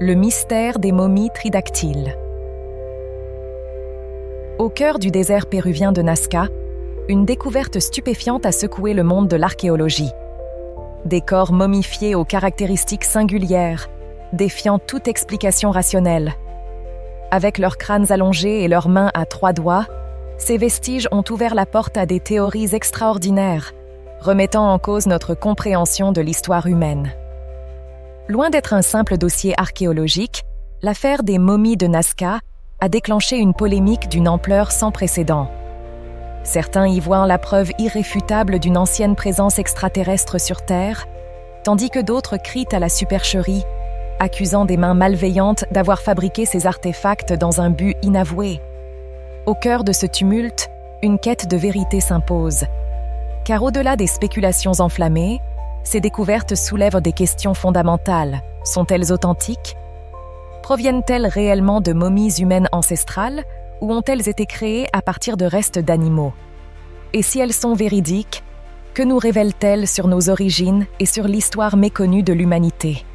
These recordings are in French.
Le mystère des momies tridactyles. Au cœur du désert péruvien de Nazca, une découverte stupéfiante a secoué le monde de l'archéologie. Des corps momifiés aux caractéristiques singulières, défiant toute explication rationnelle. Avec leurs crânes allongés et leurs mains à 3 doigts, ces vestiges ont ouvert la porte à des théories extraordinaires, remettant en cause notre compréhension de l'histoire humaine. Loin d'être un simple dossier archéologique, l'affaire des momies de Nazca a déclenché une polémique d'une ampleur sans précédent. Certains y voient la preuve irréfutable d'une ancienne présence extraterrestre sur Terre, tandis que d'autres crient à la supercherie, accusant des mains malveillantes d'avoir fabriqué ces artefacts dans un but inavoué. Au cœur de ce tumulte, une quête de vérité s'impose. Car au-delà des spéculations enflammées, ces découvertes soulèvent des questions fondamentales. Sont-elles authentiques? Proviennent-elles réellement de momies humaines ancestrales ou ont-elles été créées à partir de restes d'animaux? Et si elles sont véridiques, que nous révèlent-elles sur nos origines et sur l'histoire méconnue de l'humanité?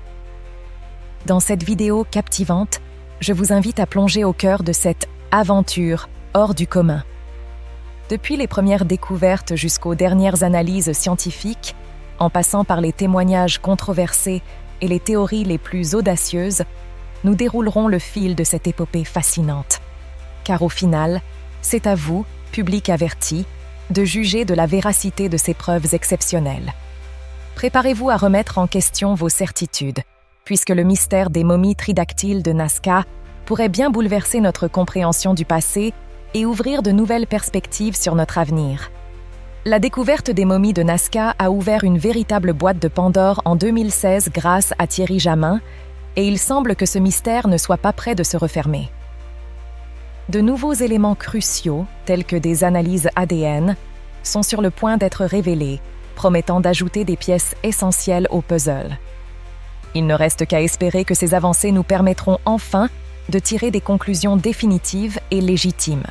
Dans cette vidéo captivante, je vous invite à plonger au cœur de cette aventure hors du commun. Depuis les premières découvertes jusqu'aux dernières analyses scientifiques, en passant par les témoignages controversés et les théories les plus audacieuses, nous déroulerons le fil de cette épopée fascinante. Car au final, c'est à vous, public averti, de juger de la véracité de ces preuves exceptionnelles. Préparez-vous à remettre en question vos certitudes, puisque le mystère des momies tridactyles de Nazca pourrait bien bouleverser notre compréhension du passé et ouvrir de nouvelles perspectives sur notre avenir. La découverte des momies de Nazca a ouvert une véritable boîte de Pandore en 2016 grâce à Thierry Jamin, et il semble que ce mystère ne soit pas près de se refermer. De nouveaux éléments cruciaux, tels que des analyses ADN, sont sur le point d'être révélés, promettant d'ajouter des pièces essentielles au puzzle. Il ne reste qu'à espérer que ces avancées nous permettront enfin de tirer des conclusions définitives et légitimes.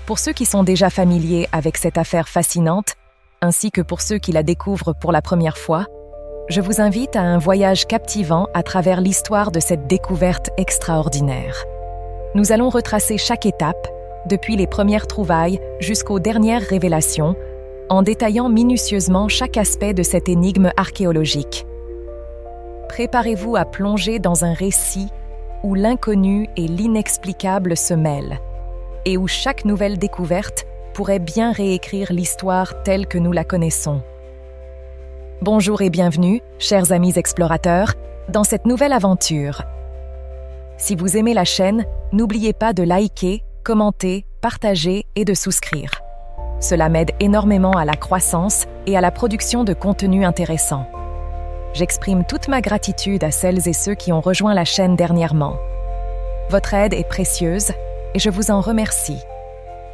Pour ceux qui sont déjà familiers avec cette affaire fascinante, ainsi que pour ceux qui la découvrent pour la première fois, je vous invite à un voyage captivant à travers l'histoire de cette découverte extraordinaire. Nous allons retracer chaque étape, depuis les premières trouvailles jusqu'aux dernières révélations, en détaillant minutieusement chaque aspect de cette énigme archéologique. Préparez-vous à plonger dans un récit où l'inconnu et l'inexplicable se mêlent, et où chaque nouvelle découverte pourrait bien réécrire l'histoire telle que nous la connaissons. Bonjour et bienvenue, chers amis explorateurs, dans cette nouvelle aventure. Si vous aimez la chaîne, n'oubliez pas de liker, commenter, partager et de souscrire. Cela m'aide énormément à la croissance et à la production de contenu intéressant. J'exprime toute ma gratitude à celles et ceux qui ont rejoint la chaîne dernièrement. Votre aide est précieuse et je vous en remercie.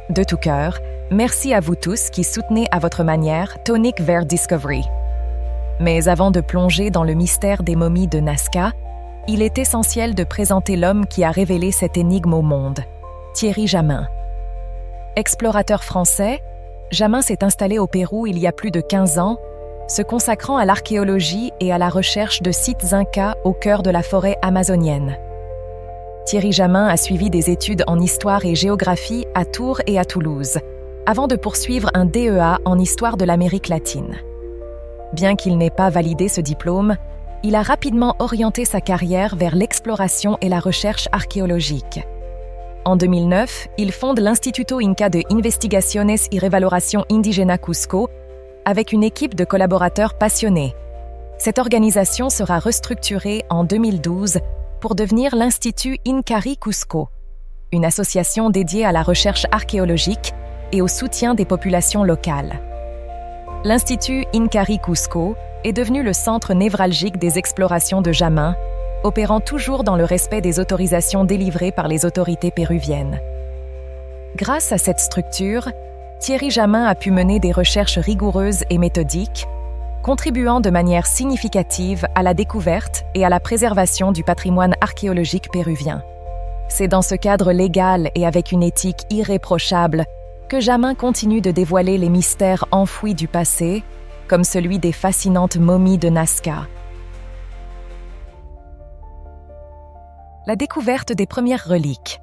De tout cœur, merci à vous tous qui soutenez à votre manière Tonic vers Discovery. Mais avant de plonger dans le mystère des momies de Nazca, il est essentiel de présenter l'homme qui a révélé cette énigme au monde, Thierry Jamin. Explorateur français, Jamin s'est installé au Pérou il y a plus de 15 ans, se consacrant à l'archéologie et à la recherche de sites incas au cœur de la forêt amazonienne. Thierry Jamin a suivi des études en histoire et géographie à Tours et à Toulouse, avant de poursuivre un DEA en histoire de l'Amérique latine. Bien qu'il n'ait pas validé ce diplôme, il a rapidement orienté sa carrière vers l'exploration et la recherche archéologique. En 2009, il fonde l'Instituto Inca de Investigaciones y Revaloración Indígena Cusco avec une équipe de collaborateurs passionnés. Cette organisation sera restructurée en 2012 pour devenir l'Institut Incari Cusco, une association dédiée à la recherche archéologique et au soutien des populations locales. L'Institut Incari Cusco est devenu le centre névralgique des explorations de Jamin, opérant toujours dans le respect des autorisations délivrées par les autorités péruviennes. Grâce à cette structure, Thierry Jamin a pu mener des recherches rigoureuses et méthodiques, contribuant de manière significative à la découverte et à la préservation du patrimoine archéologique péruvien. C'est dans ce cadre légal et avec une éthique irréprochable que Jamin continue de dévoiler les mystères enfouis du passé, comme celui des fascinantes momies de Nazca. la découverte des premières reliques.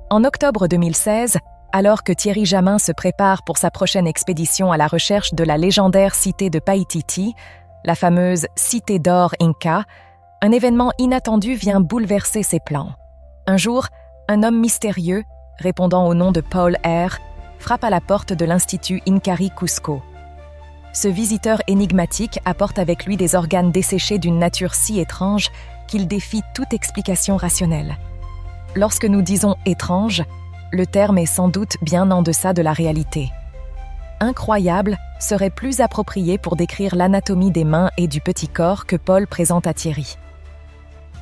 En octobre 2016, alors que Thierry Jamin se prépare pour sa prochaine expédition à la recherche de la légendaire cité de Paititi, la fameuse Cité d'or Inca, un événement inattendu vient bouleverser ses plans. Un jour, un homme mystérieux, répondant au nom de Paul R., frappe à la porte de l'Institut Incarí Cusco. Ce visiteur énigmatique apporte avec lui des organes desséchés d'une nature si étrange qu'il défie toute explication rationnelle. Lorsque nous disons « étrange », le terme est sans doute bien en deçà de la réalité. Incroyable serait plus approprié pour décrire l'anatomie des mains et du petit corps que Paul présente à Thierry.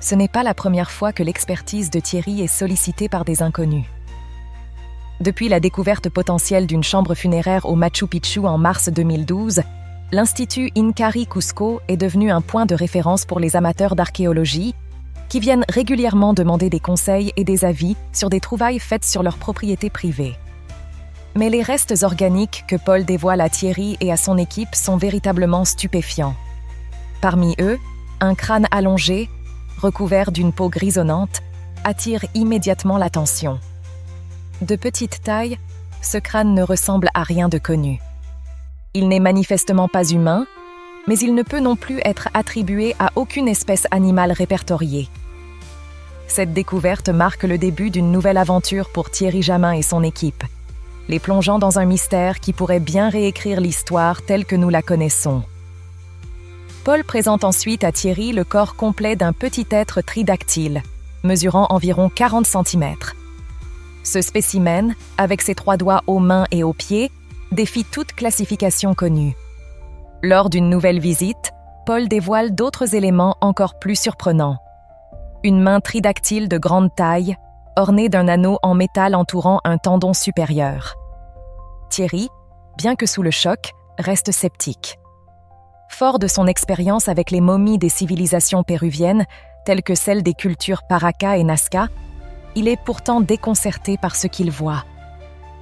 Ce n'est pas la première fois que l'expertise de Thierry est sollicitée par des inconnus. Depuis la découverte potentielle d'une chambre funéraire au Machu Picchu en mars 2012, l'Institut Incarí Cusco est devenu un point de référence pour les amateurs d'archéologie qui viennent régulièrement demander des conseils et des avis sur des trouvailles faites sur leurs propriétés privées. Mais les restes organiques que Paul dévoile à Thierry et à son équipe sont véritablement stupéfiants. Parmi eux, un crâne allongé, recouvert d'une peau grisonnante, attire immédiatement l'attention. De petite taille, ce crâne ne ressemble à rien de connu. Il n'est manifestement pas humain, mais il ne peut non plus être attribué à aucune espèce animale répertoriée. Cette découverte marque le début d'une nouvelle aventure pour Thierry Jamin et son équipe, les plongeant dans un mystère qui pourrait bien réécrire l'histoire telle que nous la connaissons. Paul présente ensuite à Thierry le corps complet d'un petit être tridactyle, mesurant environ 40 cm. Ce spécimen, avec ses 3 doigts aux mains et aux pieds, défie toute classification connue. Lors d'une nouvelle visite, Paul dévoile d'autres éléments encore plus surprenants. Une main tridactyle de grande taille, ornée d'un anneau en métal entourant un tendon supérieur. Thierry, bien que sous le choc, reste sceptique. Fort de son expérience avec les momies des civilisations péruviennes, telles que celles des cultures Paracas et Nazca, il est pourtant déconcerté par ce qu'il voit.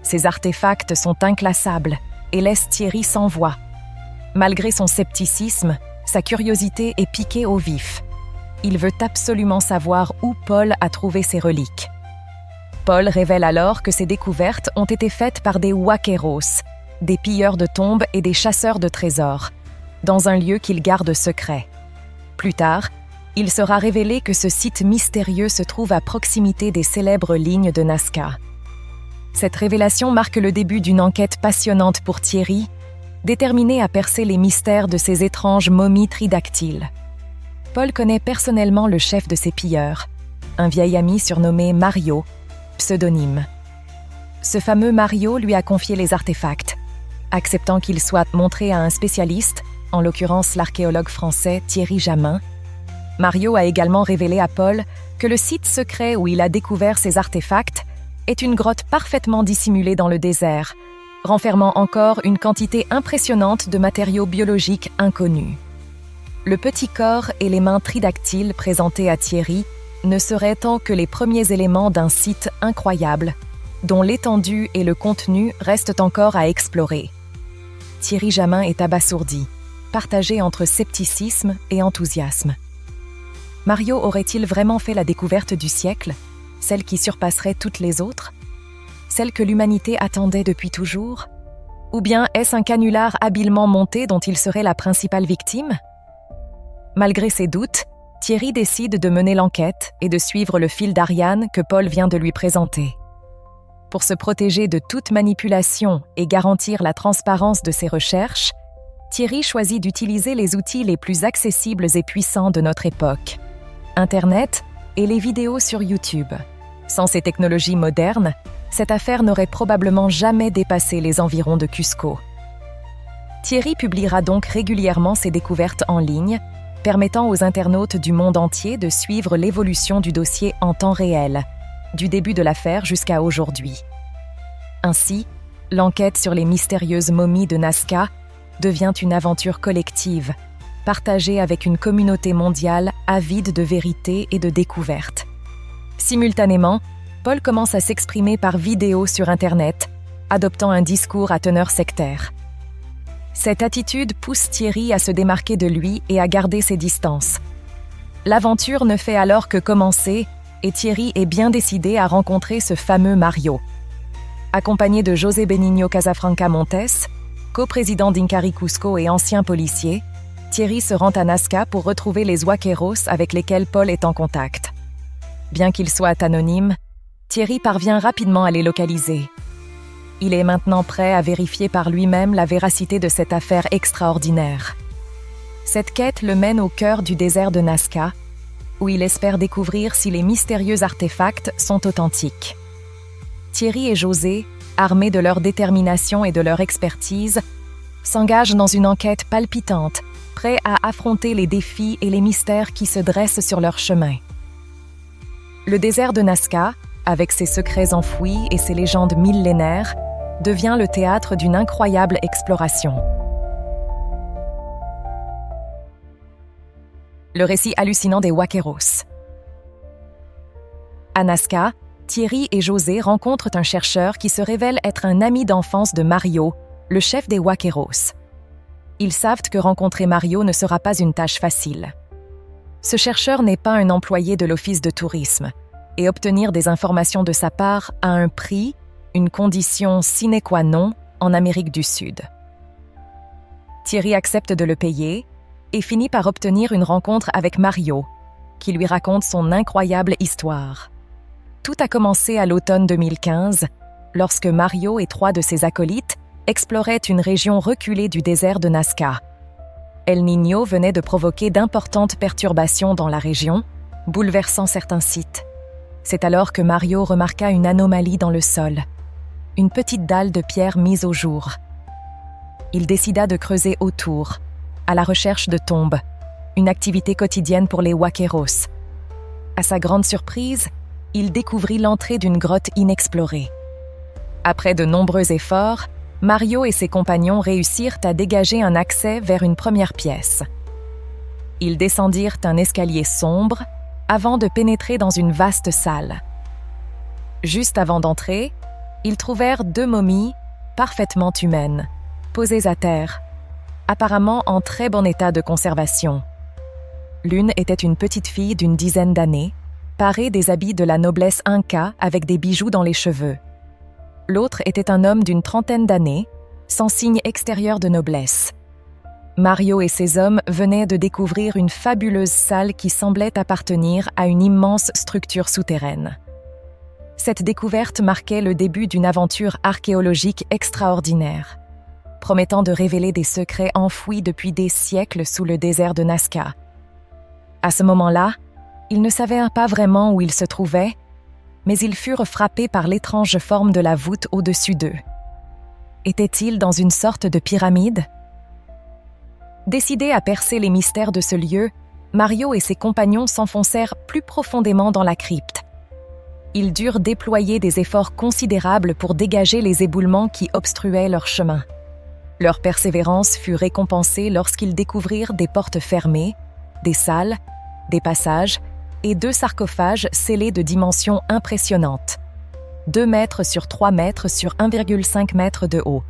Ces artefacts sont inclassables et laissent Thierry sans voix. Malgré son scepticisme, sa curiosité est piquée au vif. Il veut absolument savoir où Paul a trouvé ces reliques. Paul révèle alors que ces découvertes ont été faites par des huaqueros, des pilleurs de tombes et des chasseurs de trésors, dans un lieu qu'il garde secret. Plus tard, il sera révélé que ce site mystérieux se trouve à proximité des célèbres lignes de Nazca. Cette révélation marque le début d'une enquête passionnante pour Thierry, déterminé à percer les mystères de ces étranges momies tridactyles. Paul connaît personnellement le chef de ces pilleurs, un vieil ami surnommé Mario, pseudonyme. Ce fameux Mario lui a confié les artefacts, acceptant qu'ils soient montrés à un spécialiste, en l'occurrence l'archéologue français Thierry Jamin. Mario a également révélé à Paul que le site secret où il a découvert ces artefacts est une grotte parfaitement dissimulée dans le désert, renfermant encore une quantité impressionnante de matériaux biologiques inconnus. Le petit corps et les mains tridactyles présentés à Thierry ne seraient tant que les premiers éléments d'un site incroyable, dont l'étendue et le contenu restent encore à explorer. Thierry Jamin est abasourdi, partagé entre scepticisme et enthousiasme. Mario aurait-il vraiment fait la découverte du siècle, celle qui surpasserait toutes les autres? Celle que l'humanité attendait depuis toujours? Ou bien est-ce un canular habilement monté dont il serait la principale victime? Malgré ses doutes, Thierry décide de mener l'enquête et de suivre le fil d'Ariane que Paul vient de lui présenter. Pour se protéger de toute manipulation et garantir la transparence de ses recherches, Thierry choisit d'utiliser les outils les plus accessibles et puissants de notre époque, Internet et les vidéos sur YouTube. Sans ces technologies modernes, cette affaire n'aurait probablement jamais dépassé les environs de Cusco. Thierry publiera donc régulièrement ses découvertes en ligne, permettant aux internautes du monde entier de suivre l'évolution du dossier en temps réel, du début de l'affaire jusqu'à aujourd'hui. Ainsi, l'enquête sur les mystérieuses momies de Nazca devient une aventure collective, partagée avec une communauté mondiale avide de vérité et de découvertes. Simultanément, Paul commence à s'exprimer par vidéo sur Internet, adoptant un discours à teneur sectaire. Cette attitude pousse Thierry à se démarquer de lui et à garder ses distances. L'aventure ne fait alors que commencer et Thierry est bien décidé à rencontrer ce fameux Mario. Accompagné de José Benigno Casafranca Montes, coprésident d'Incari Cusco et ancien policier, Thierry se rend à Nazca pour retrouver les Huaqueros avec lesquels Paul est en contact. Bien qu'il soit anonyme, Thierry parvient rapidement à les localiser. Il est maintenant prêt à vérifier par lui-même la véracité de cette affaire extraordinaire. Cette quête le mène au cœur du désert de Nazca, où il espère découvrir si les mystérieux artefacts sont authentiques. Thierry et José, armés de leur détermination et de leur expertise, s'engagent dans une enquête palpitante, prêts à affronter les défis et les mystères qui se dressent sur leur chemin. Le désert de Nazca, avec ses secrets enfouis et ses légendes millénaires, devient le théâtre d'une incroyable exploration. Le récit hallucinant des Huaqueros. À Nazca, Thierry et José rencontrent un chercheur qui se révèle être un ami d'enfance de Mario, le chef des Huaqueros. Ils savent que rencontrer Mario ne sera pas une tâche facile. Ce chercheur n'est pas un employé de l'office de tourisme, et obtenir des informations de sa part a un prix, une condition sine qua non en Amérique du Sud. Thierry accepte de le payer et finit par obtenir une rencontre avec Mario, qui lui raconte son incroyable histoire. Tout a commencé à l'automne 2015, lorsque Mario et 3 de ses acolytes exploraient une région reculée du désert de Nazca. El Niño venait de provoquer d'importantes perturbations dans la région, bouleversant certains sites. C'est alors que Mario remarqua une anomalie dans le sol, une petite dalle de pierre mise au jour. Il décida de creuser autour, à la recherche de tombes, une activité quotidienne pour les Huaqueros. À sa grande surprise, il découvrit l'entrée d'une grotte inexplorée. Après de nombreux efforts, Mario et ses compagnons réussirent à dégager un accès vers une première pièce. Ils descendirent un escalier sombre avant de pénétrer dans une vaste salle. Juste avant d'entrer, ils trouvèrent 2 momies parfaitement humaines, posées à terre, apparemment en très bon état de conservation. L'une était une petite fille d'une dizaine d'années, parée des habits de la noblesse inca avec des bijoux dans les cheveux. L'autre était un homme d'une trentaine d'années, sans signe extérieur de noblesse. Mario et ses hommes venaient de découvrir une fabuleuse salle qui semblait appartenir à une immense structure souterraine. Cette découverte marquait le début d'une aventure archéologique extraordinaire, promettant de révéler des secrets enfouis depuis des siècles sous le désert de Nazca. À ce moment-là, ils ne savaient pas vraiment où ils se trouvaient, mais ils furent frappés par l'étrange forme de la voûte au-dessus d'eux. Étaient-ils dans une sorte de pyramide? Décidés à percer les mystères de ce lieu, Mario et ses compagnons s'enfoncèrent plus profondément dans la crypte. Ils durent déployer des efforts considérables pour dégager les éboulements qui obstruaient leur chemin. Leur persévérance fut récompensée lorsqu'ils découvrirent des portes fermées, des salles, des passages et 2 sarcophages scellés de dimensions impressionnantes. 2 mètres sur 3 mètres sur 1,5 mètre de haut.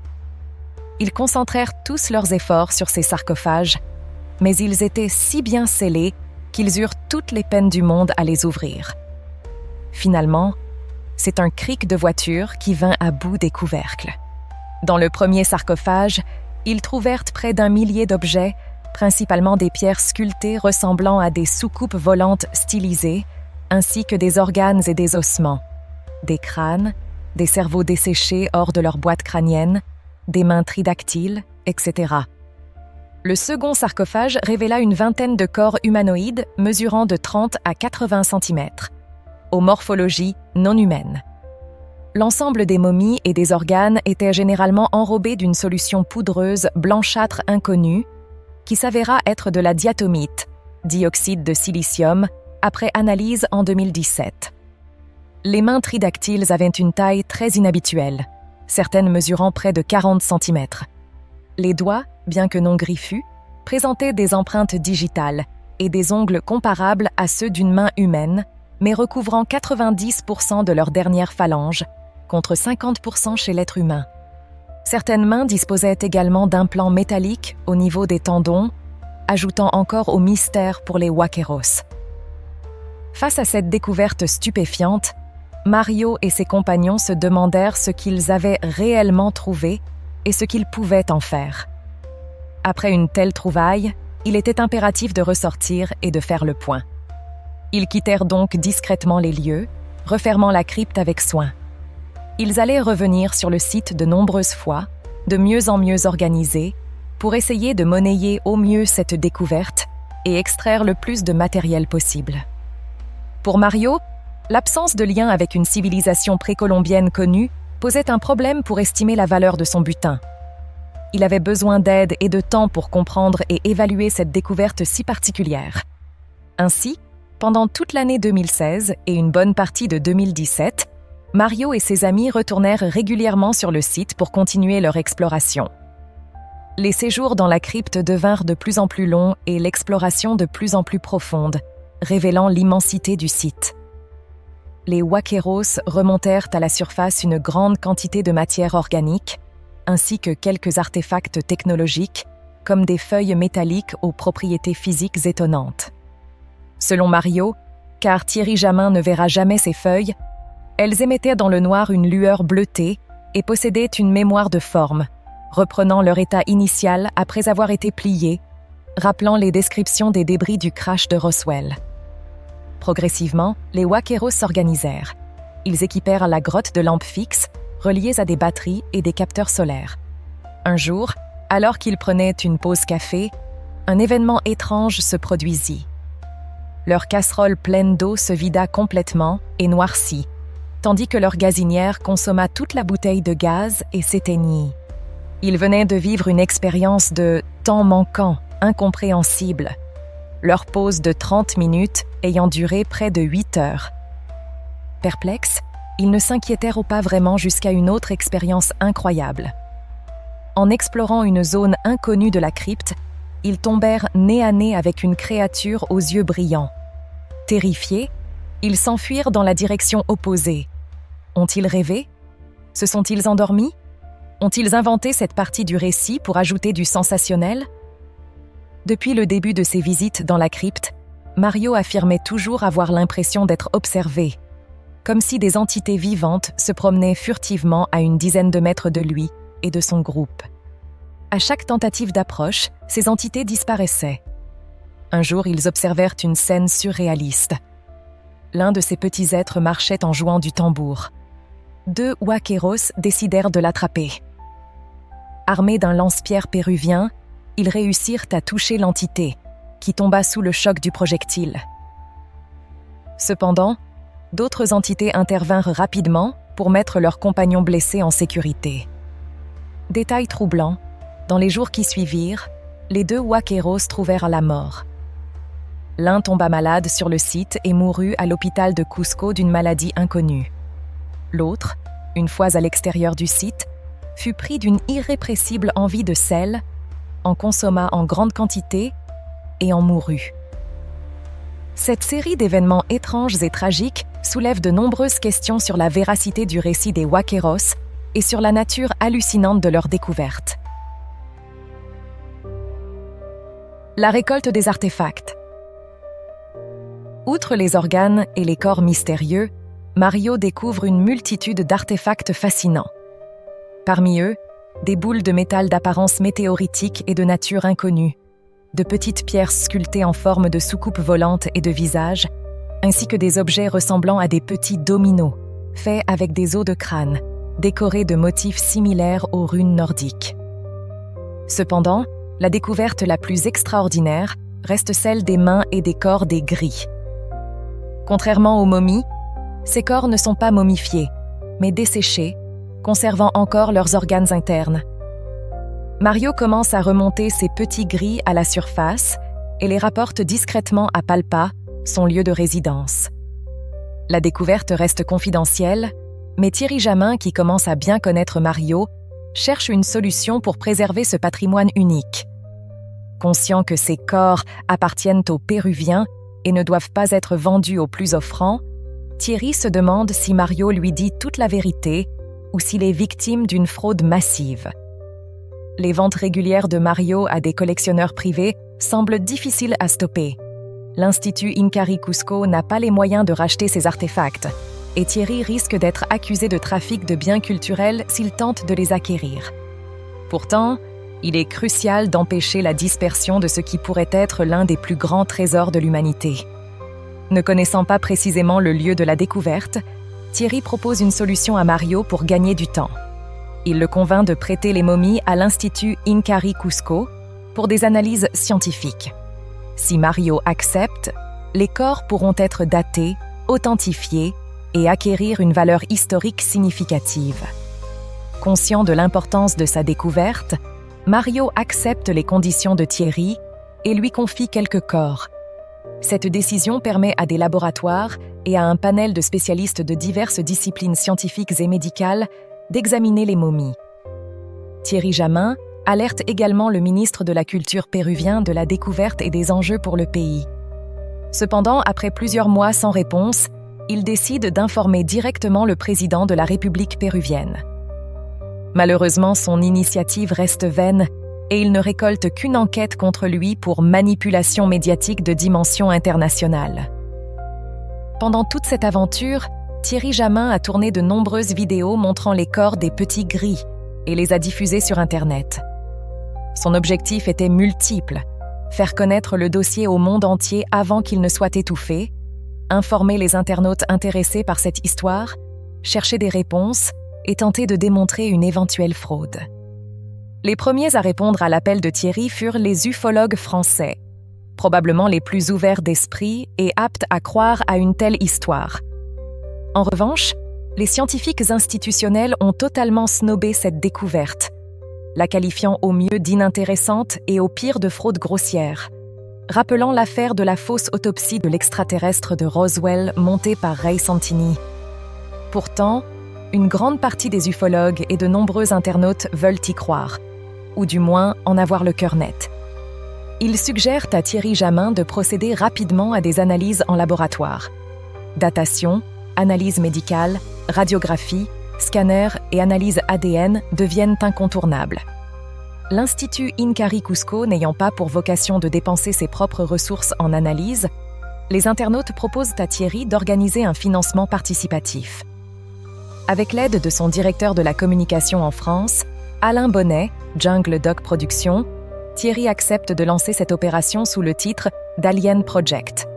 Ils concentrèrent tous leurs efforts sur ces sarcophages, mais ils étaient si bien scellés qu'ils eurent toutes les peines du monde à les ouvrir. Finalement, c'est un cric de voiture qui vint à bout des couvercles. Dans le premier sarcophage, ils trouvèrent près d'1 millier d'objets, principalement des pierres sculptées ressemblant à des soucoupes volantes stylisées, ainsi que des organes et des ossements, des crânes, des cerveaux desséchés hors de leur boîte crânienne, des mains tridactyles, etc. Le second sarcophage révéla une vingtaine de corps humanoïdes mesurant de 30 à 80 cm, aux morphologies non humaines. L'ensemble des momies et des organes était généralement enrobé d'une solution poudreuse blanchâtre inconnue, qui s'avéra être de la diatomite, dioxyde de silicium, après analyse en 2017. Les mains tridactyles avaient une taille très inhabituelle, certaines mesurant près de 40 cm. Les doigts, bien que non griffus, présentaient des empreintes digitales et des ongles comparables à ceux d'une main humaine, mais recouvrant 90% de leur dernière phalange, contre 50% chez l'être humain. Certaines mains disposaient également d'implants métalliques au niveau des tendons, ajoutant encore au mystère pour les Huaqueros. Face à cette découverte stupéfiante, Mario et ses compagnons se demandèrent ce qu'ils avaient réellement trouvé et ce qu'ils pouvaient en faire. Après une telle trouvaille, il était impératif de ressortir et de faire le point. Ils quittèrent donc discrètement les lieux, refermant la crypte avec soin. Ils allaient revenir sur le site de nombreuses fois, de mieux en mieux organisés, pour essayer de monnayer au mieux cette découverte et extraire le plus de matériel possible. Pour Mario, l'absence de lien avec une civilisation précolombienne connue posait un problème pour estimer la valeur de son butin. Il avait besoin d'aide et de temps pour comprendre et évaluer cette découverte si particulière. Ainsi, pendant toute l'année 2016 et une bonne partie de 2017, Mario et ses amis retournèrent régulièrement sur le site pour continuer leur exploration. Les séjours dans la crypte devinrent de plus en plus longs et l'exploration de plus en plus profonde, révélant l'immensité du site. Les Huaqueros remontèrent à la surface une grande quantité de matière organique, ainsi que quelques artefacts technologiques, comme des feuilles métalliques aux propriétés physiques étonnantes. Selon Mario, car Thierry Jamin ne verra jamais ces feuilles, elles émettaient dans le noir une lueur bleutée et possédaient une mémoire de forme, reprenant leur état initial après avoir été pliées, rappelant les descriptions des débris du crash de Roswell. Progressivement, les Huaqueros s'organisèrent. Ils équipèrent la grotte de lampes fixes, reliées à des batteries et des capteurs solaires. Un jour, alors qu'ils prenaient une pause café, un événement étrange se produisit. Leur casserole pleine d'eau se vida complètement et noircit, tandis que leur gazinière consomma toute la bouteille de gaz et s'éteignit. Ils venaient de vivre une expérience de temps manquant, incompréhensible. Leur pause de 30 minutes ayant duré près de 8 heures. Perplexes, ils ne s'inquiétèrent pas vraiment jusqu'à une autre expérience incroyable. En explorant une zone inconnue de la crypte, ils tombèrent nez à nez avec une créature aux yeux brillants. Terrifiés, ils s'enfuirent dans la direction opposée. Ont-ils rêvé? Se sont-ils endormis? Ont-ils inventé cette partie du récit pour ajouter du sensationnel? Depuis le début de ses visites dans la crypte, Mario affirmait toujours avoir l'impression d'être observé, comme si des entités vivantes se promenaient furtivement à une dizaine de mètres de lui et de son groupe. À chaque tentative d'approche, ces entités disparaissaient. Un jour, ils observèrent une scène surréaliste. L'un de ces petits êtres marchait en jouant du tambour. 2 Huaqueros décidèrent de l'attraper. Armés d'un lance-pierre péruvien, ils réussirent à toucher l'entité, qui tomba sous le choc du projectile. Cependant, d'autres entités intervinrent rapidement pour mettre leurs compagnons blessés en sécurité. Détail troublant, dans les jours qui suivirent, les 2 Huaqueros trouvèrent la mort. L'un tomba malade sur le site et mourut à l'hôpital de Cusco d'une maladie inconnue. L'autre, une fois à l'extérieur du site, fut pris d'une irrépressible envie de sel, en consomma en grande quantité et en mourut. Cette série d'événements étranges et tragiques soulève de nombreuses questions sur la véracité du récit des Huaqueros et sur la nature hallucinante de leur découverte. La récolte des artefacts. Outre les organes et les corps mystérieux, Mario découvre une multitude d'artefacts fascinants. Parmi eux, des boules de métal d'apparence météoritique et de nature inconnue, de petites pierres sculptées en forme de soucoupes volantes et de visages, ainsi que des objets ressemblant à des petits dominos, faits avec des os de crâne, décorés de motifs similaires aux runes nordiques. Cependant, la découverte la plus extraordinaire reste celle des mains et des corps des gris. Contrairement aux momies, ces corps ne sont pas momifiés, mais desséchés, conservant encore leurs organes internes. Mario commence à remonter ces petits gris à la surface et les rapporte discrètement à Palpa, son lieu de résidence. La découverte reste confidentielle, mais Thierry Jamin, qui commence à bien connaître Mario, cherche une solution pour préserver ce patrimoine unique. Conscient que ces corps appartiennent aux Péruviens et ne doivent pas être vendus aux plus offrants, Thierry se demande si Mario lui dit toute la vérité ou s'il est victime d'une fraude massive. Les ventes régulières de Mario à des collectionneurs privés semblent difficiles à stopper. l'Institut Inkari Cusco n'a pas les moyens de racheter ces artefacts, et Thierry risque d'être accusé de trafic de biens culturels s'il tente de les acquérir. Pourtant, il est crucial d'empêcher la dispersion de ce qui pourrait être l'un des plus grands trésors de l'humanité. Ne connaissant pas précisément le lieu de la découverte, Thierry propose une solution à Mario pour gagner du temps. Il le convainc de prêter les momies à l'Institut Inkari Cusco pour des analyses scientifiques. Si Mario accepte, les corps pourront être datés, authentifiés et acquérir une valeur historique significative. Conscient de l'importance de sa découverte, Mario accepte les conditions de Thierry et lui confie quelques corps. Cette décision permet à des laboratoires et à un panel de spécialistes de diverses disciplines scientifiques et médicales d'examiner les momies. Thierry Jamin alerte également le ministre de la Culture péruvien de la découverte et des enjeux pour le pays. Cependant, après plusieurs mois sans réponse, il décide d'informer directement le président de la République péruvienne. Malheureusement, son initiative reste vaine et il ne récolte qu'une enquête contre lui pour manipulation médiatique de dimension internationale. Pendant toute cette aventure, Thierry Jamin a tourné de nombreuses vidéos montrant les corps des petits gris et les a diffusées sur Internet. Son objectif était multiple: faire connaître le dossier au monde entier avant qu'il ne soit étouffé, informer les internautes intéressés par cette histoire, chercher des réponses et tenter de démontrer une éventuelle fraude. Les premiers à répondre à l'appel de Thierry furent les ufologues français, probablement les plus ouverts d'esprit et aptes à croire à une telle histoire. En revanche, les scientifiques institutionnels ont totalement snobé cette découverte, la qualifiant au mieux d'inintéressante et au pire de fraude grossière, rappelant l'affaire de la fausse autopsie de l'extraterrestre de Roswell montée par Ray Santini. Pourtant, une grande partie des ufologues et de nombreux internautes veulent y croire, ou du moins en avoir le cœur net. Ils suggèrent à Thierry Jamin de procéder rapidement à des analyses en laboratoire. Datation, analyse médicale, radiographie, scanner et analyse ADN deviennent incontournables. L'Institut Inkari Cusco n'ayant pas pour vocation de dépenser ses propres ressources en analyse, les internautes proposent à Thierry d'organiser un financement participatif. Avec l'aide de son directeur de la communication en France, Alain Bonnet, Jungle Dog Productions, Thierry accepte de lancer cette opération sous le titre d'Alien Project.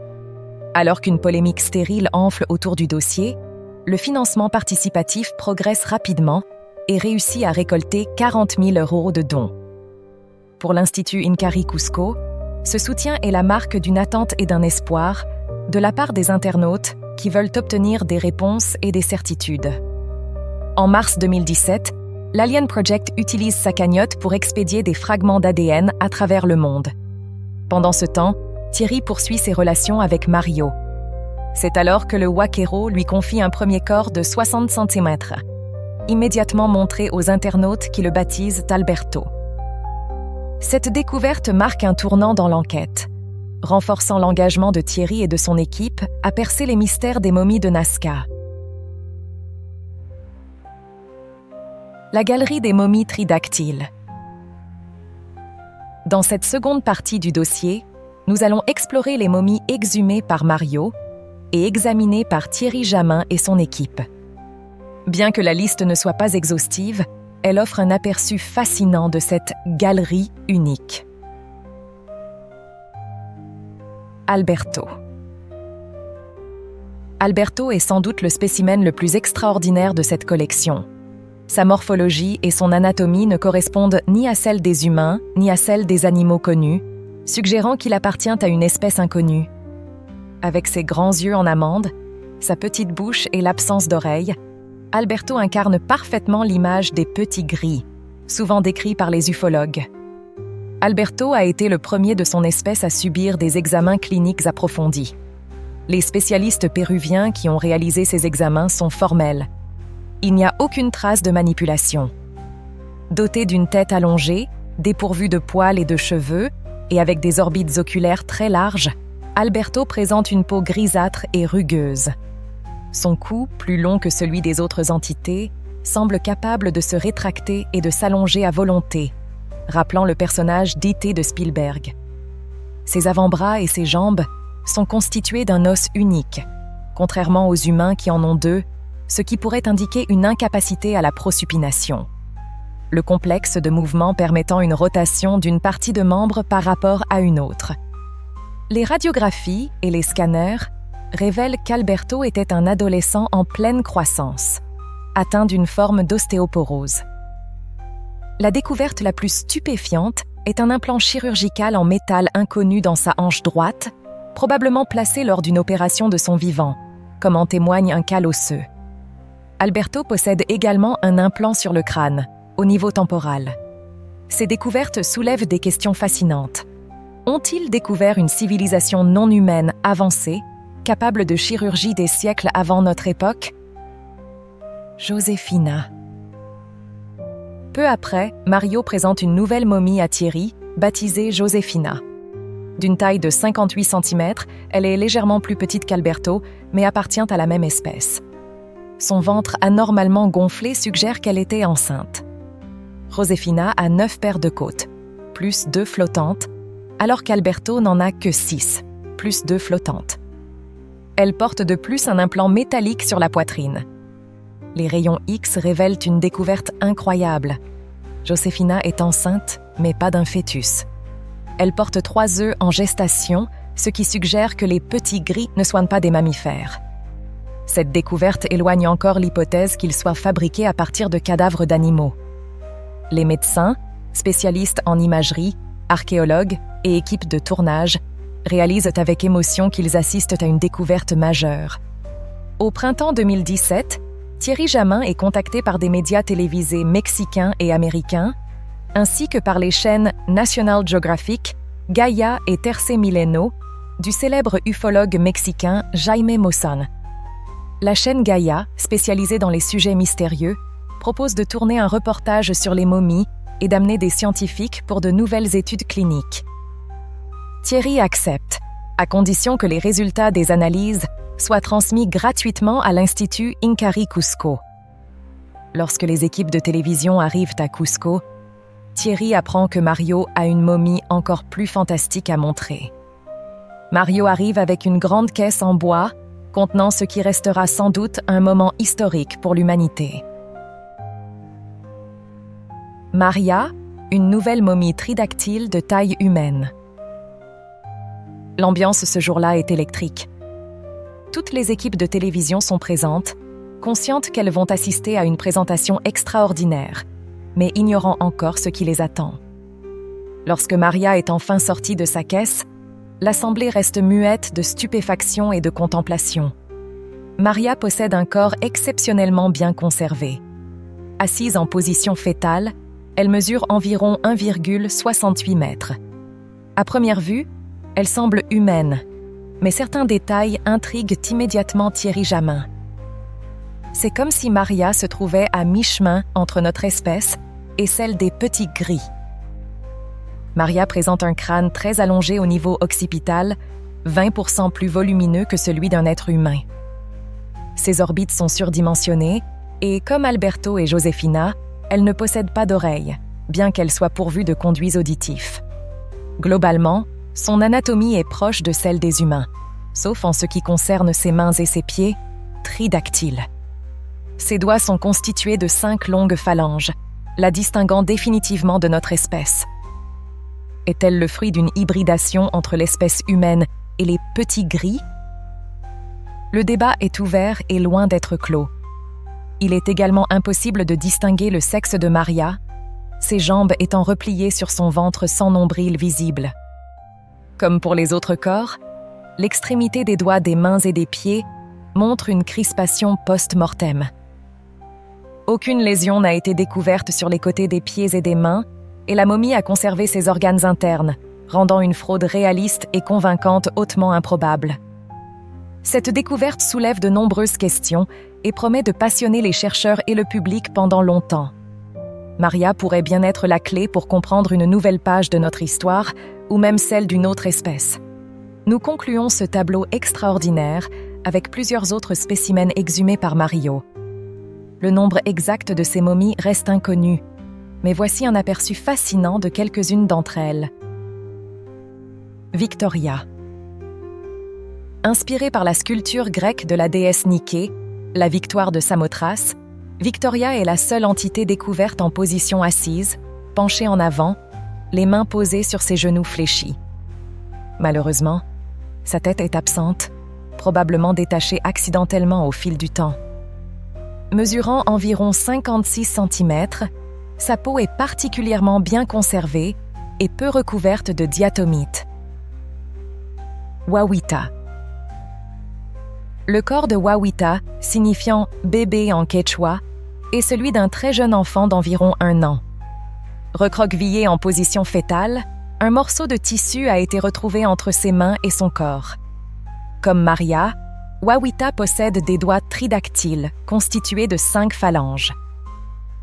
Alors qu'une polémique stérile enfle autour du dossier, le financement participatif progresse rapidement et réussit à récolter 40 000 € de dons. Pour l'Institut Inkari Cusco, ce soutien est la marque d'une attente et d'un espoir de la part des internautes qui veulent obtenir des réponses et des certitudes. En mars 2017, l'Alien Project utilise sa cagnotte pour expédier des fragments d'ADN à travers le monde. Pendant ce temps, Thierry poursuit ses relations avec Mario. C'est alors que le Waquero lui confie un premier corps de 60 cm, immédiatement montré aux internautes qui le baptisent Alberto. Cette découverte marque un tournant dans l'enquête, renforçant l'engagement de Thierry et de son équipe à percer les mystères des momies de Nazca. La galerie des momies tridactyles. Dans cette seconde partie du dossier, nous allons explorer les momies exhumées par Mario et examinées par Thierry Jamin et son équipe. Bien que la liste ne soit pas exhaustive, elle offre un aperçu fascinant de cette galerie unique. Alberto. Alberto est sans doute le spécimen le plus extraordinaire de cette collection. Sa morphologie et son anatomie ne correspondent ni à celle des humains, ni à celle des animaux connus, suggérant qu'il appartient à une espèce inconnue. Avec ses grands yeux en amande, sa petite bouche et l'absence d'oreilles, Alberto incarne parfaitement l'image des petits gris, souvent décrits par les ufologues. Alberto a été le premier de son espèce à subir des examens cliniques approfondis. Les spécialistes péruviens qui ont réalisé ces examens sont formels. Il n'y a aucune trace de manipulation. Doté d'une tête allongée, dépourvue de poils et de cheveux, et avec des orbites oculaires très larges, Alberto présente une peau grisâtre et rugueuse. Son cou, plus long que celui des autres entités, semble capable de se rétracter et de s'allonger à volonté, rappelant le personnage d'E.T. de Spielberg. Ses avant-bras et ses jambes sont constituées d'un os unique, contrairement aux humains qui en ont deux, ce qui pourrait indiquer une incapacité à la prosupination. Le complexe de mouvement permettant une rotation d'une partie de membre par rapport à une autre. Les radiographies et les scanners révèlent qu'Alberto était un adolescent en pleine croissance, atteint d'une forme d'ostéoporose. La découverte la plus stupéfiante est un implant chirurgical en métal inconnu dans sa hanche droite, probablement placé lors d'une opération de son vivant, comme en témoigne un cal osseux. Alberto possède également un implant sur le crâne, au niveau temporal. Ces découvertes soulèvent des questions fascinantes. Ont-ils découvert une civilisation non humaine avancée, capable de chirurgie des siècles avant notre époque? Josefina. Peu après, Mario présente une nouvelle momie à Thierry, baptisée Josefina. D'une taille de 58 cm, elle est légèrement plus petite qu'Alberto, mais appartient à la même espèce. Son ventre anormalement gonflé suggère qu'elle était enceinte. Josefina a 9 paires de côtes, plus 2 flottantes, alors qu'Alberto n'en a que 6, plus 2 flottantes. Elle porte de plus un implant métallique sur la poitrine. Les rayons X révèlent une découverte incroyable. Josefina est enceinte, mais pas d'un fœtus. Elle porte 3 œufs en gestation, ce qui suggère que les petits gris ne soient pas des mammifères. Cette découverte éloigne encore l'hypothèse qu'ils soient fabriqués à partir de cadavres d'animaux. Les médecins, spécialistes en imagerie, archéologues et équipes de tournage réalisent avec émotion qu'ils assistent à une découverte majeure. Au printemps 2017, Thierry Jamin est contacté par des médias télévisés mexicains et américains, ainsi que par les chaînes National Geographic, Gaia et Terce Milenio, du célèbre ufologue mexicain Jaime Maussan. La chaîne Gaia, spécialisée dans les sujets mystérieux, propose de tourner un reportage sur les momies et d'amener des scientifiques pour de nouvelles études cliniques. Thierry accepte, à condition que les résultats des analyses soient transmis gratuitement à l'Institut Incarí Cusco. Lorsque les équipes de télévision arrivent à Cusco, Thierry apprend que Mario a une momie encore plus fantastique à montrer. Mario arrive avec une grande caisse en bois contenant ce qui restera sans doute un moment historique pour l'humanité. Maria, une nouvelle momie tridactyle de taille humaine. L'ambiance ce jour-là est électrique. Toutes les équipes de télévision sont présentes, conscientes qu'elles vont assister à une présentation extraordinaire, mais ignorant encore ce qui les attend. Lorsque Maria est enfin sortie de sa caisse, l'assemblée reste muette de stupéfaction et de contemplation. Maria possède un corps exceptionnellement bien conservé. Assise en position fœtale, elle mesure environ 1,68 mètres. À première vue, elle semble humaine, mais certains détails intriguent immédiatement Thierry Jamin. C'est comme si Maria se trouvait à mi-chemin entre notre espèce et celle des petits gris. Maria présente un crâne très allongé au niveau occipital, 20% plus volumineux que celui d'un être humain. Ses orbites sont surdimensionnées et, comme Alberto et Josefina, elle ne possède pas d'oreilles, bien qu'elle soit pourvue de conduits auditifs. Globalement, son anatomie est proche de celle des humains, sauf en ce qui concerne ses mains et ses pieds, tridactyles. Ses doigts sont constitués de 5 longues phalanges, la distinguant définitivement de notre espèce. Est-elle le fruit d'une hybridation entre l'espèce humaine et les petits gris? Le débat est ouvert et loin d'être clos. Il est également impossible de distinguer le sexe de Maria, ses jambes étant repliées sur son ventre sans nombril visible. Comme pour les autres corps, l'extrémité des doigts des mains et des pieds montre une crispation post-mortem. Aucune lésion n'a été découverte sur les côtés des pieds et des mains, et la momie a conservé ses organes internes, rendant une fraude réaliste et convaincante hautement improbable. Cette découverte soulève de nombreuses questions et promet de passionner les chercheurs et le public pendant longtemps. Maria pourrait bien être la clé pour comprendre une nouvelle page de notre histoire, ou même celle d'une autre espèce. Nous concluons ce tableau extraordinaire avec plusieurs autres spécimens exhumés par Mario. Le nombre exact de ces momies reste inconnu, mais voici un aperçu fascinant de quelques-unes d'entre elles. Victoria. Inspirée par la sculpture grecque de la déesse Niké, la victoire de Samothrace, Victoria est la seule entité découverte en position assise, penchée en avant, les mains posées sur ses genoux fléchis. Malheureusement, sa tête est absente, probablement détachée accidentellement au fil du temps. Mesurant environ 56 cm, sa peau est particulièrement bien conservée et peu recouverte de diatomite. Wawita. Le corps de Wawita, signifiant « bébé » en quechua, est celui d'un très jeune enfant d'environ 1 an. Recroquevillé en position fœtale, un morceau de tissu a été retrouvé entre ses mains et son corps. Comme Maria, Wawita possède des doigts tridactyles constitués de 5 phalanges.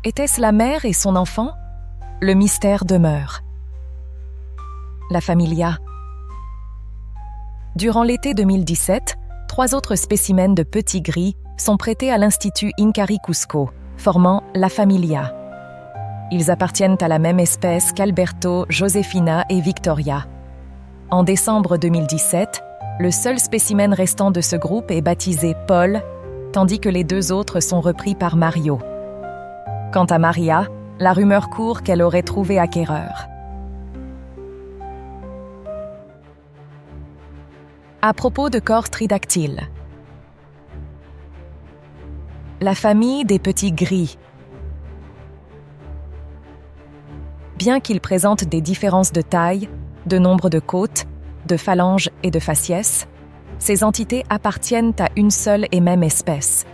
Était-ce la mère et son enfant? Le mystère demeure. La familia. Durant l'été 2017, 3 autres spécimens de petits gris sont prêtés à l'Institut Inkari Cusco, formant la familia. Ils appartiennent à la même espèce qu'Alberto, Josefina et Victoria. En décembre 2017, le seul spécimen restant de ce groupe est baptisé Paul, tandis que les 2 autres sont repris par Mario. Quant à Maria, la rumeur court qu'elle aurait trouvé acquéreur. À propos de corps tridactyles. La famille des petits gris. Bien qu'ils présentent des différences de taille, de nombre de côtes, de phalanges et de faciès, ces entités appartiennent à une seule et même espèce.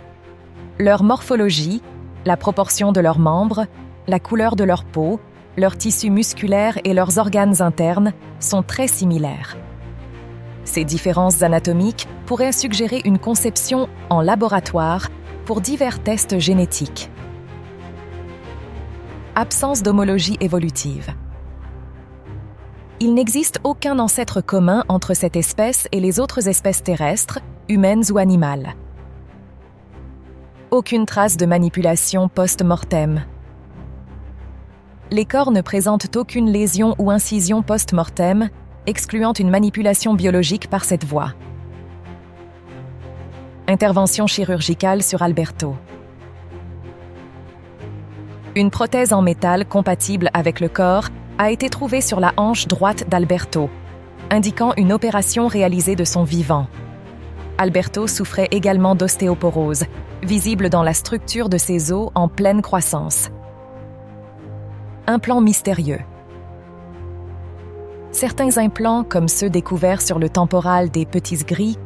Leur morphologie, la proportion de leurs membres, la couleur de leur peau, leurs tissus musculaires et leurs organes internes sont très similaires. Ces différences anatomiques pourraient suggérer une conception en laboratoire pour divers tests génétiques. Absence d'homologie évolutive. Il n'existe aucun ancêtre commun entre cette espèce et les autres espèces terrestres, humaines ou animales. Aucune trace de manipulation post-mortem. Les corps ne présentent aucune lésion ou incision post-mortem, excluant une manipulation biologique par cette voie. Intervention chirurgicale sur Alberto. Une prothèse en métal compatible avec le corps a été trouvée sur la hanche droite d'Alberto, indiquant une opération réalisée de son vivant. Alberto souffrait également d'ostéoporose, visible dans la structure de ses os en pleine croissance. Implants mystérieux. Certains implants, comme ceux découverts sur le temporal des petits gris,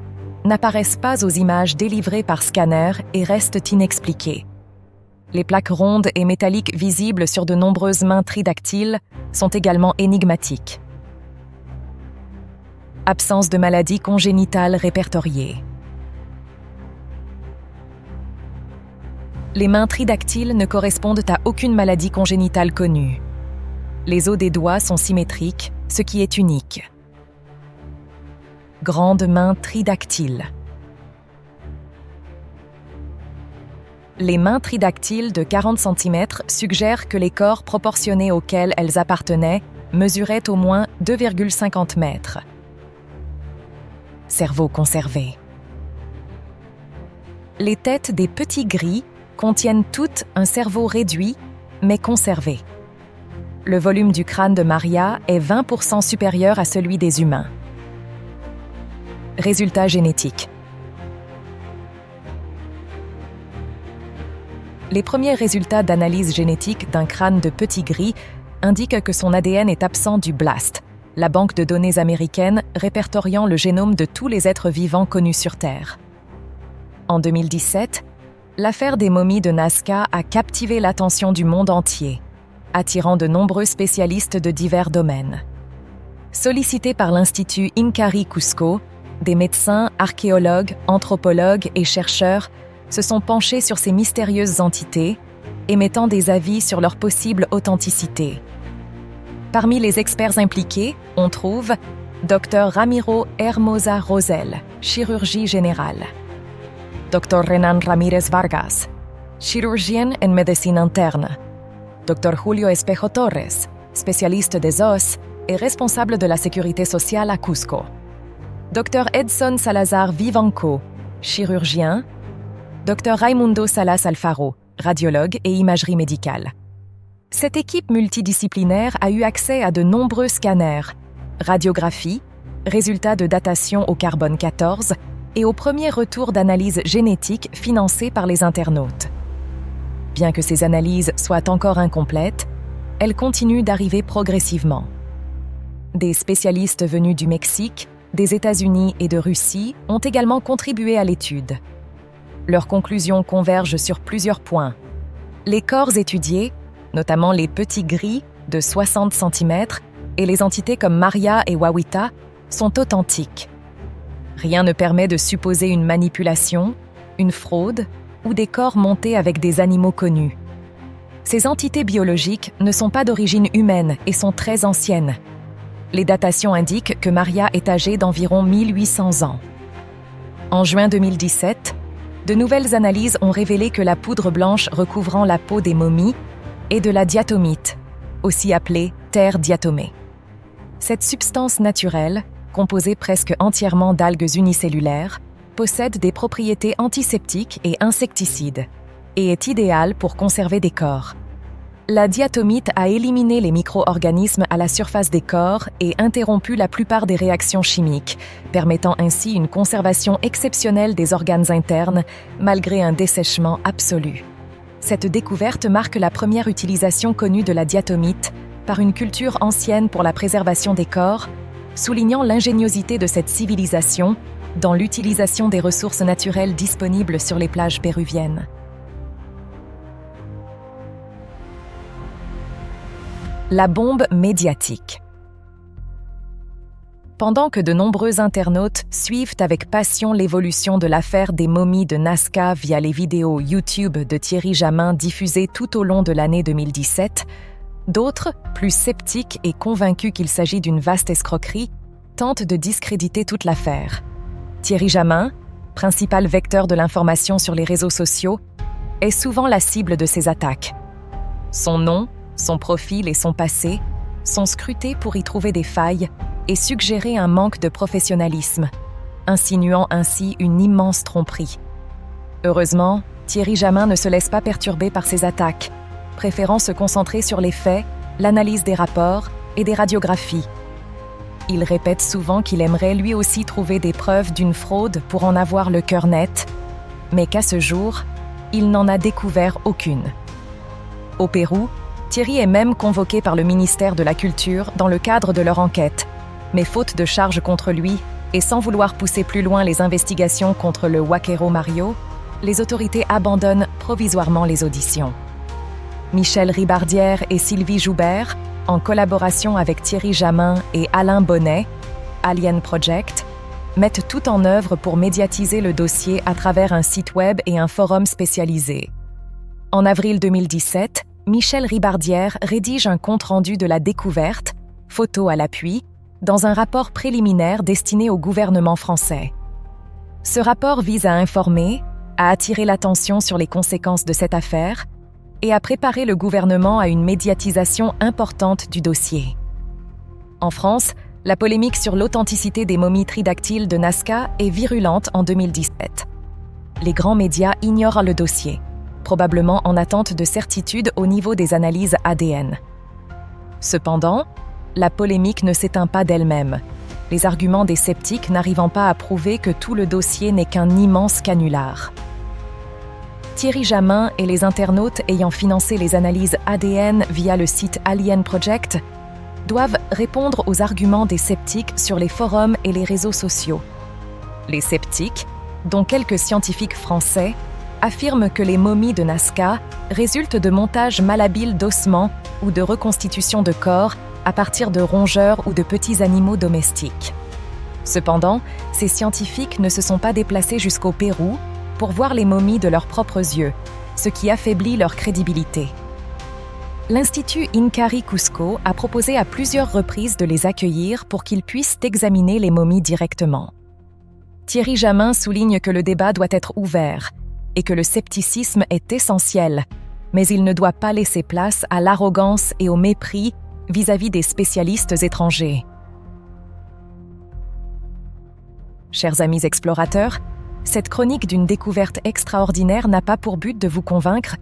n'apparaissent pas aux images délivrées par scanner et restent inexpliqués. Les plaques rondes et métalliques visibles sur de nombreuses mains tridactyles sont également énigmatiques. Absence de maladies congénitales répertoriées. Les mains tridactyles ne correspondent à aucune maladie congénitale connue. Les os des doigts sont symétriques, ce qui est unique. Grandes mains tridactyles. Les mains tridactyles de 40 cm suggèrent que les corps proportionnés auxquels elles appartenaient mesuraient au moins 2,50 mètres. Cerveau conservé. Les têtes des petits gris contiennent toutes un cerveau réduit, mais conservé. Le volume du crâne de Maria est 20% supérieur à celui des humains. Résultats génétiques. Les premiers résultats d'analyse génétique d'un crâne de petit gris indiquent que son ADN est absent du BLAST, la banque de données américaine répertoriant le génome de tous les êtres vivants connus sur Terre. En 2017, l'affaire des momies de Nazca a captivé l'attention du monde entier, attirant de nombreux spécialistes de divers domaines. Sollicités par l'Institut Inkari Cusco, des médecins, archéologues, anthropologues et chercheurs se sont penchés sur ces mystérieuses entités, émettant des avis sur leur possible authenticité. Parmi les experts impliqués, on trouve Dr Ramiro Hermosa Rosell, chirurgie générale. Dr Renan Ramírez Vargas, chirurgien en médecine interne. Dr Julio Espejo Torres, spécialiste des os et responsable de la sécurité sociale à Cusco. Dr Edson Salazar Vivanco, chirurgien, Dr Raimundo Salas Alfaro, radiologue et imagerie médicale. Cette équipe multidisciplinaire a eu accès à de nombreux scanners, radiographies, résultats de datation au carbone 14 et aux premiers retours d'analyse génétique financés par les internautes. Bien que ces analyses soient encore incomplètes, elles continuent d'arriver progressivement. Des spécialistes venus du Mexique, des États-Unis et de Russie ont également contribué à l'étude. Leurs conclusions convergent sur plusieurs points. Les corps étudiés, notamment les petits gris de 60 cm et les entités comme Maria et Wawita, sont authentiques. Rien ne permet de supposer une manipulation, une fraude ou des corps montés avec des animaux connus. Ces entités biologiques ne sont pas d'origine humaine et sont très anciennes. Les datations indiquent que Maria est âgée d'environ 1800 ans. En juin 2017, de nouvelles analyses ont révélé que la poudre blanche recouvrant la peau des momies est de la diatomite, aussi appelée terre diatomée. Cette substance naturelle, composée presque entièrement d'algues unicellulaires, possède des propriétés antiseptiques et insecticides et est idéale pour conserver des corps. La diatomite a éliminé les micro-organismes à la surface des corps et interrompu la plupart des réactions chimiques, permettant ainsi une conservation exceptionnelle des organes internes malgré un dessèchement absolu. Cette découverte marque la première utilisation connue de la diatomite par une culture ancienne pour la préservation des corps, soulignant l'ingéniosité de cette civilisation dans l'utilisation des ressources naturelles disponibles sur les plages péruviennes. La bombe médiatique. Pendant que de nombreux internautes suivent avec passion l'évolution de l'affaire des momies de Nazca via les vidéos YouTube de Thierry Jamin diffusées tout au long de l'année 2017, d'autres, plus sceptiques et convaincus qu'il s'agit d'une vaste escroquerie, tentent de discréditer toute l'affaire. Thierry Jamin, principal vecteur de l'information sur les réseaux sociaux, est souvent la cible de ces attaques. Son nom, son profil et son passé sont scrutés pour y trouver des failles et suggérer un manque de professionnalisme, insinuant ainsi une immense tromperie. Heureusement, Thierry Jamin ne se laisse pas perturber par ces attaques, préférant se concentrer sur les faits, l'analyse des rapports et des radiographies. Il répète souvent qu'il aimerait lui aussi trouver des preuves d'une fraude pour en avoir le cœur net, mais qu'à ce jour, il n'en a découvert aucune. Au Pérou, Thierry est même convoqué par le ministère de la Culture dans le cadre de leur enquête, mais faute de charges contre lui et sans vouloir pousser plus loin les investigations contre le Huaquero Mario, les autorités abandonnent provisoirement les auditions. Michel Ribardière et Sylvie Joubert, en collaboration avec Thierry Jamin et Alain Bonnet, Alien Project, mettent tout en œuvre pour médiatiser le dossier à travers un site web et un forum spécialisé. En avril 2017, Michel Ribardière rédige un compte-rendu de la découverte, photo à l'appui, dans un rapport préliminaire destiné au gouvernement français. Ce rapport vise à informer, à attirer l'attention sur les conséquences de cette affaire et à préparer le gouvernement à une médiatisation importante du dossier. En France, la polémique sur l'authenticité des momies tridactyles de Nazca est virulente en 2017. Les grands médias ignorent le dossier, probablement en attente de certitude au niveau des analyses ADN. Cependant, la polémique ne s'éteint pas d'elle-même, les arguments des sceptiques n'arrivant pas à prouver que tout le dossier n'est qu'un immense canular. Thierry Jamin et les internautes ayant financé les analyses ADN via le site Alien Project doivent répondre aux arguments des sceptiques sur les forums et les réseaux sociaux. Les sceptiques, dont quelques scientifiques français, affirment que les momies de Nazca résultent de montages malhabiles d'ossements ou de reconstitution de corps à partir de rongeurs ou de petits animaux domestiques. Cependant, ces scientifiques ne se sont pas déplacés jusqu'au Pérou pour voir les momies de leurs propres yeux, ce qui affaiblit leur crédibilité. L'Institut Incari Cusco a proposé à plusieurs reprises de les accueillir pour qu'ils puissent examiner les momies directement. Thierry Jamin souligne que le débat doit être ouvert et que le scepticisme est essentiel, mais il ne doit pas laisser place à l'arrogance et au mépris vis-à-vis des spécialistes étrangers. Chers amis explorateurs, cette chronique d'une découverte extraordinaire n'a pas pour but de vous convaincre,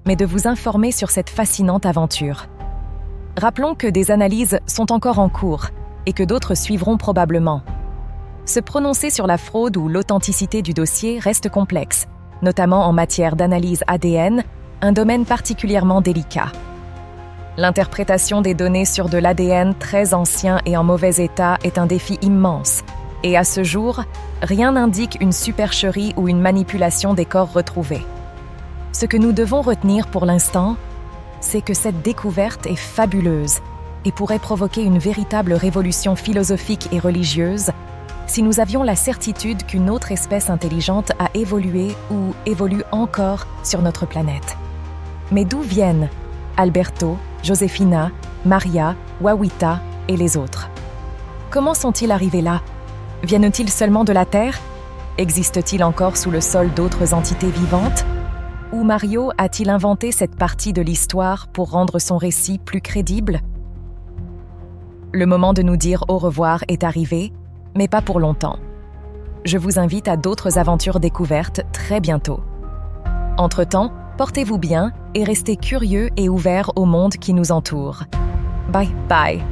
mais de vous informer sur cette fascinante aventure. Rappelons que des analyses sont encore en cours et que d'autres suivront probablement. Se prononcer sur la fraude ou l'authenticité du dossier reste complexe, notamment en matière d'analyse ADN, un domaine particulièrement délicat. L'interprétation des données sur de l'ADN très ancien et en mauvais état est un défi immense, et à ce jour, rien n'indique une supercherie ou une manipulation des corps retrouvés. Ce que nous devons retenir pour l'instant, c'est que cette découverte est fabuleuse et pourrait provoquer une véritable révolution philosophique et religieuse si nous avions la certitude qu'une autre espèce intelligente a évolué ou évolue encore sur notre planète. Mais d'où viennent Alberto, Josefina, Maria, Wawita et les autres? Comment sont-ils arrivés là? Viennent-ils seulement de la Terre? Existe-t-il encore sous le sol d'autres entités vivantes? Ou Mario a-t-il inventé cette partie de l'histoire pour rendre son récit plus crédible? Le moment de nous dire au revoir est arrivé, mais pas pour longtemps. Je vous invite à d'autres aventures découvertes très bientôt. Entre-temps, portez-vous bien et restez curieux et ouverts au monde qui nous entoure. Bye bye!